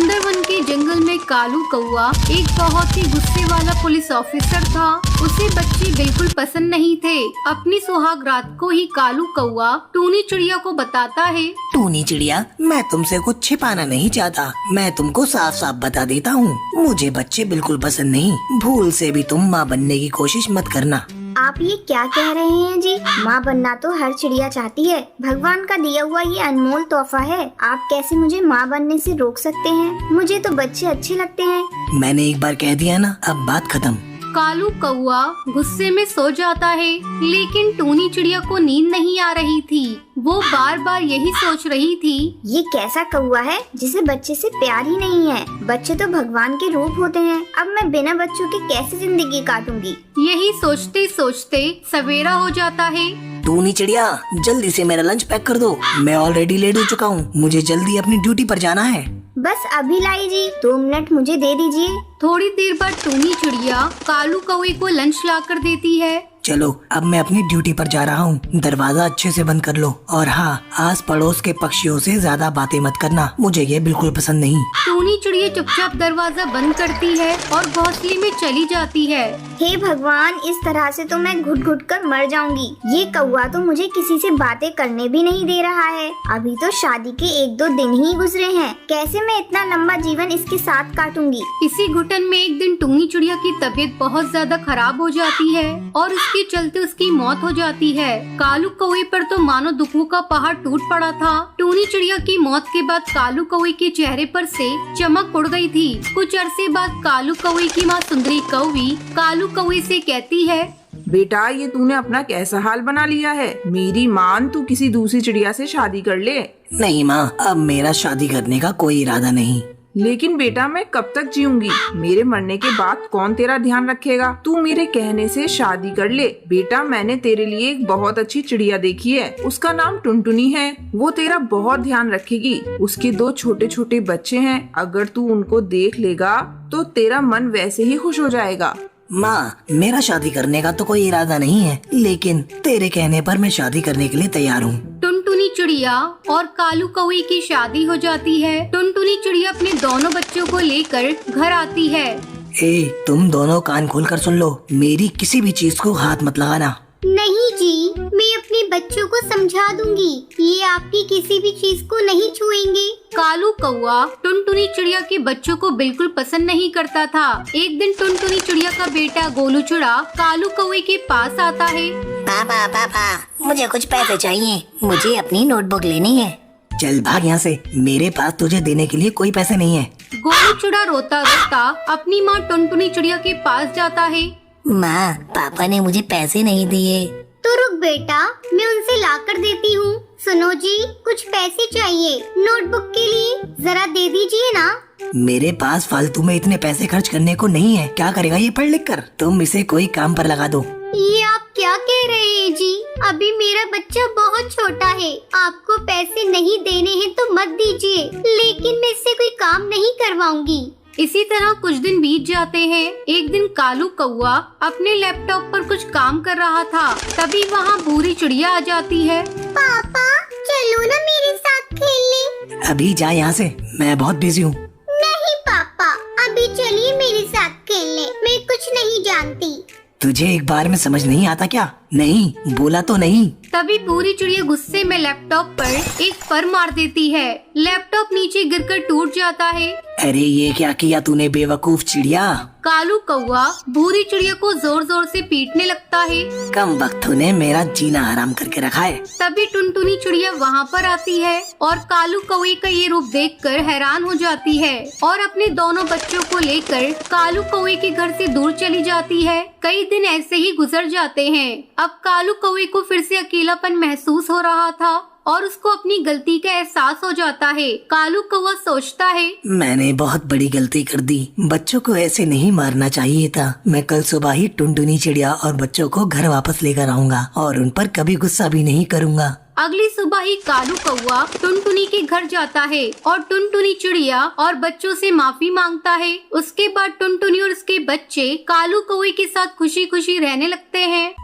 सुंदरवन के जंगल में कालू कौआ एक बहुत ही गुस्से वाला पुलिस ऑफिसर था। उसे बच्चे बिल्कुल पसंद नहीं थे। अपनी सुहाग रात को ही कालू कौआ टूनी चिड़िया को बताता है, टूनी चिड़िया, मैं तुमसे कुछ छिपाना नहीं चाहता। मैं तुमको साफ साफ बता देता हूँ, मुझे बच्चे बिल्कुल पसंद नहीं। भूल से भी तुम माँ बनने की कोशिश मत करना। आप ये क्या कह रहे हैं जी? माँ बनना तो हर चिड़िया चाहती है। भगवान का दिया हुआ ये अनमोल तोहफा है। आप कैसे मुझे माँ बनने से रोक सकते हैं? मुझे तो बच्चे अच्छे लगते हैं। मैंने एक बार कह दिया ना, अब बात खत्म। कालू कौआ गुस्से में सो जाता है, लेकिन टूनी चिड़िया को नींद नहीं आ रही थी। वो बार बार यही सोच रही थी, ये कैसा कौआ है जिसे बच्चे से प्यार ही नहीं है। बच्चे तो भगवान के रूप होते हैं। अब मैं बिना बच्चों के कैसे जिंदगी काटूंगी? यही सोचते सोचते सवेरा हो जाता है। टूनी चिड़िया, जल्दी से मेरा लंच पैक कर दो। मैं ऑलरेडी लेट हो चुका हूँ। मुझे जल्दी अपनी ड्यूटी पर जाना है। बस अभी लाई जी, 2 मिनट मुझे दे दीजिए। थोड़ी देर बाद टूनी चिड़िया कालू कौवे को लंच ला कर देती है। चलो, अब मैं अपनी ड्यूटी पर जा रहा हूँ। दरवाजा अच्छे से बंद कर लो, और हाँ, आस पड़ोस के पक्षियों से ज्यादा बातें मत करना। मुझे ये बिल्कुल पसंद नहीं। टूनी चिड़िया चुपचाप दरवाजा बंद करती है और घोंसले में चली जाती है। हे भगवान, इस तरह से तो मैं घुट घुट कर मर जाऊंगी। ये कौआ तो मुझे किसी से बातें करने भी नहीं दे रहा है। अभी तो शादी के 1-2 दिन ही गुजरे हैं। कैसे मैं इतना लंबा जीवन इसके साथ काटूंगी? इसी घुटन में एक दिन टूनी चिड़िया की तबीयत बहुत ज्यादा खराब हो जाती है और उसके चलते उसकी मौत हो जाती है। कालू कौवे पर तो मानो दुखों का पहाड़ टूट पड़ा था। टूनी चिड़िया की मौत के बाद कालू कौवे के चेहरे पर से चमक उड़ गई थी। कुछ अरसे बाद कालू कौवे की माँ सुंदरी कौवी कालू कौवे से कहती है, बेटा, ये तूने अपना कैसा हाल बना लिया है। मेरी मान, तू किसी दूसरी चिड़िया से शादी कर ले। नहीं माँ, अब मेरा शादी करने का कोई इरादा नहीं। लेकिन बेटा, मैं कब तक जीऊंगी? मेरे मरने के बाद कौन तेरा ध्यान रखेगा? तू मेरे कहने से शादी कर ले। बेटा, मैंने तेरे लिए एक बहुत अच्छी चिड़िया देखी है। उसका नाम टुनटुनी है। वो तेरा बहुत ध्यान रखेगी। उसके 2 छोटे छोटे बच्चे हैं। अगर तू उनको देख लेगा तो तेरा मन वैसे ही खुश हो जाएगा। माँ, मेरा शादी करने का तो कोई इरादा नहीं है, लेकिन तेरे कहने पर मैं शादी करने के लिए तैयार हूँ। टुनटुनी चिड़िया और कालू कौवे की शादी हो जाती है। टुनटुनी चिड़िया अपने दोनों बच्चों को लेकर घर आती है। तुम दोनों कान खोल कर सुन लो। मेरी किसी भी चीज को हाथ मत लगाना। नहीं जी, मैं अपने बच्चों को समझा दूंगी। ये आपकी किसी भी चीज को नहीं छुएंगे। कालू कौआ टुनटुनी चिड़िया के बच्चों को बिल्कुल पसंद नहीं करता था। एक दिन टुनटुनी चिड़िया का बेटा गोलू चिड़ा कालू कौवे के पास आता है। पापा पापा, मुझे कुछ पैसे चाहिए। मुझे अपनी नोटबुक लेनी है। चल भाग यहाँ से, मेरे पास तुझे देने के लिए कोई पैसे नहीं है। गोलू चिड़ा रोता रोता अपनी माँ टुनटुनी चिड़िया के पास जाता है। माँ, पापा ने मुझे पैसे नहीं दिए। तो रुक बेटा, मैं उनसे ला कर देती हूँ। सुनो जी, कुछ पैसे चाहिए नोटबुक के लिए, जरा दे दीजिए ना। मेरे पास फालतू में इतने पैसे खर्च करने को नहीं है। क्या करेगा ये पढ़ लिख कर? तुम इसे कोई काम पर लगा दो। ये आप क्या कह रहे हैं जी? अभी मेरा बच्चा बहुत छोटा है। आपको पैसे नहीं देने हैं तो मत दीजिए, लेकिन मैं इससे कोई काम नहीं करवाऊंगी। इसी तरह कुछ दिन बीत जाते हैं। एक दिन कालू कौआ अपने लैपटॉप पर कुछ काम कर रहा था। तभी वहाँ भूरी चिड़िया आ जाती है। पापा, चलो ना मेरे साथ खेलने। अभी जा यहाँ से, मैं बहुत बिजी हूँ। नहीं पापा, अभी चलिए मेरे साथ खेलने। मैं कुछ नहीं जानती। तुझे एक बार में समझ नहीं आता क्या? नहीं बोला तो नहीं। तभी पूरी चिड़िया गुस्से में लैपटॉप पर एक फर मार देती है। लैपटॉप नीचे गिरकर टूट जाता है। अरे ये क्या किया तूने बेवकूफ चिड़िया? कालू कौआ भूरी चिड़िया को जोर जोर से पीटने लगता है। कम वक्त ने मेरा जीना हराम करके रखा है। तभी टुनटुनी चिड़िया वहाँ पर आती है और कालू कौवे का ये रूप देखकर हैरान हो जाती है और अपने दोनों बच्चों को लेकर कालू कौवे के घर से दूर चली जाती है। कई दिन ऐसे ही गुजर जाते हैं। अब कालू कौवे को फिर से अकेलापन महसूस हो रहा था और उसको अपनी गलती का एहसास हो जाता है। कालू कौवा सोचता है, मैंने बहुत बड़ी गलती कर दी। बच्चों को ऐसे नहीं मारना चाहिए था। मैं कल सुबह ही टुनटुनी चिड़िया और बच्चों को घर वापस लेकर आऊंगा और उन पर कभी गुस्सा भी नहीं करूंगा। अगली सुबह ही कालू कौवा टुनटुनी के घर जाता है और टुनटुनी चिड़िया और बच्चों से माफी मांगता है। उसके बाद टुनटुनी और उसके बच्चे कालू कौवे के साथ खुशी खुशी रहने लगते हैं।